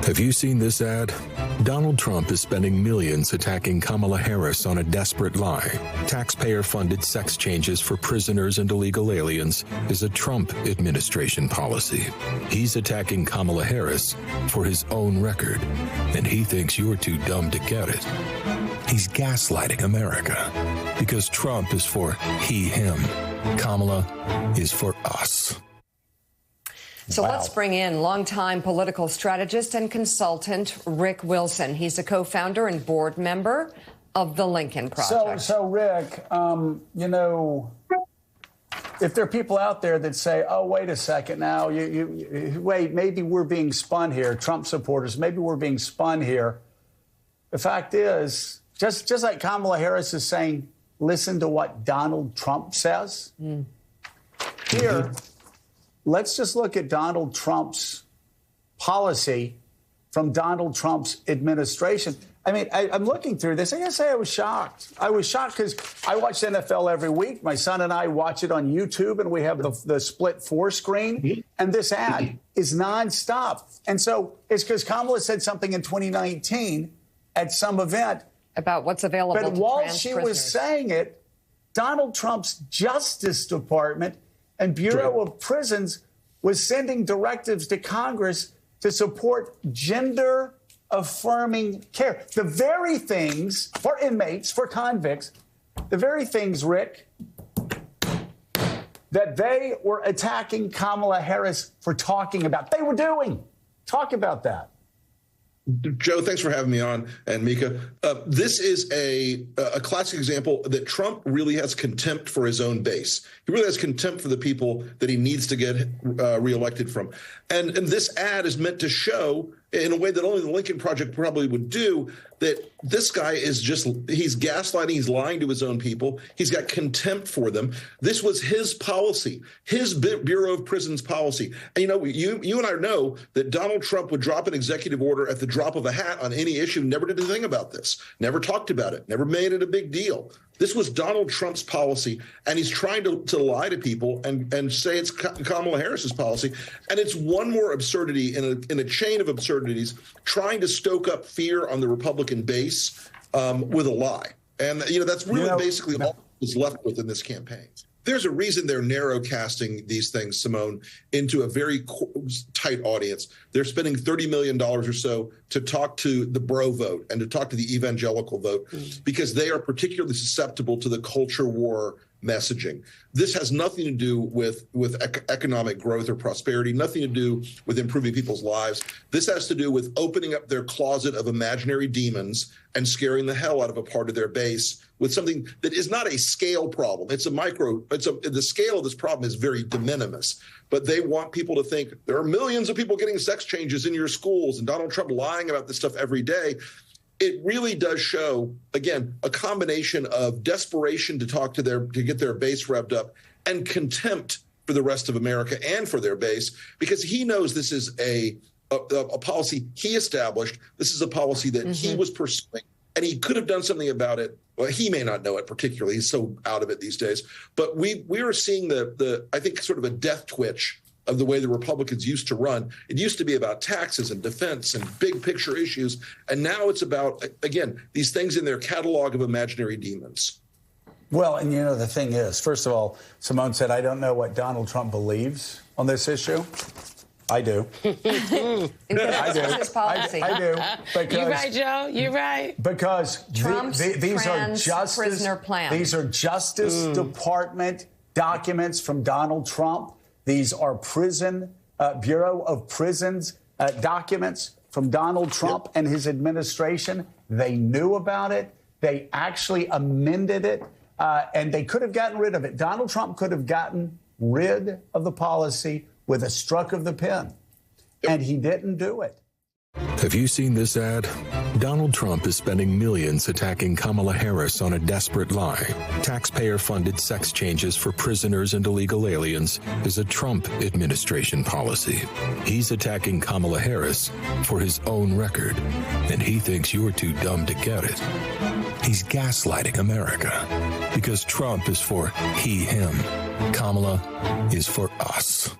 Have you seen this ad? Donald Trump is spending millions attacking Kamala Harris on a desperate lie. Taxpayer-funded sex changes for prisoners and illegal aliens is a Trump administration policy. He's attacking Kamala Harris for his own record, and he thinks you're too dumb to get it. He's gaslighting America because Trump is for he, him. Kamala is for us. So Wow. Let's bring in longtime political strategist and consultant Rick Wilson. He's a co-founder and board member of the Lincoln Project. So Rick, you know, if there are people out there that say, "Oh, wait a second, now, wait, maybe we're being spun here," Trump supporters, maybe we're being spun here. The fact is, just like Kamala Harris is saying, listen to what Donald Trump says. Here. Let's just look at Donald Trump's policy from Donald Trump's administration. I mean, I'm looking through this. I gotta say I was shocked. I was shocked because I watch NFL every week. My son and I watch it on YouTube, and we have the split 4 screen. And this ad is nonstop. And so it's because Kamala said something in 2019 at some event about what's available but to while trans she prisoners. was saying it, Donald Trump's Justice Department and Bureau of Prisons was sending directives to Congress to support gender-affirming care. The very things, for inmates, for convicts, the very things, Rick, that they were attacking Kamala Harris for talking about. They were doing. Talk about that. Joe, thanks for having me on, and Mika. This is a classic example that Trump really has contempt for his own base. He really has contempt for the people that he needs to get reelected from. And this ad is meant to show, in a way that only the Lincoln Project probably would do, that this guy is he's gaslighting, he's lying to his own people. He's got contempt for them. This was his policy, his Bureau of Prisons policy. And, you know, you and I know that Donald Trump would drop an executive order at the drop of a hat on any issue, never did anything about this, never talked about it, never made it a big deal. This was Donald Trump's policy, and he's trying to lie to people and say it's Kamala Harris's policy. And it's one more absurdity in a chain of absurdities, trying to stoke up fear on the Republican base with a lie. And, you know, that's really basically all that's left with in this campaign. There's a reason they're narrowcasting these things, Simone, into a very tight audience. They're spending $30 million or so to talk to the bro vote and to talk to the evangelical vote because they are particularly susceptible to the culture war messaging. This has nothing to do with economic growth or prosperity, nothing to do with improving people's lives. This has to do with opening up their closet of imaginary demons and scaring the hell out of a part of their base with something that is not a scale problem. It's a micro, the scale of this problem is very de minimis, but they want people to think there are millions of people getting sex changes in your schools and Donald Trump lying about this stuff every day. It really does show, again, a combination of desperation to get their base revved up and contempt for the rest of America and for their base, because he knows this is a policy he established. This is a policy that he was pursuing, and he could have done something about it. Well, he may not know it particularly. He's so out of it these days. But we are seeing I think, sort of a death twitch of the way the Republicans used to run. It used to be about taxes and defense and big picture issues. And now it's about, again, these things in their catalog of imaginary demons. Well, and you know, the thing is, first of all, Simone said, I don't know what Donald Trump believes on this issue. I do. I do. His policy. I do. Because, you're right, Joe. You're right. Because these are Justice Department documents from Donald Trump. These are Bureau of Prisons documents from Donald Trump and his administration. They knew about it. They actually amended it, and they could have gotten rid of it. Donald Trump could have gotten rid of the policy with a stroke of the pen, and he didn't do it. Have you seen this ad? Donald Trump is spending millions attacking Kamala Harris on a desperate lie. Taxpayer-funded sex changes for prisoners and illegal aliens is a Trump administration policy. He's attacking Kamala Harris for his own record, and he thinks you're too dumb to get it. He's gaslighting America because Trump is for he, him. Kamala is for us.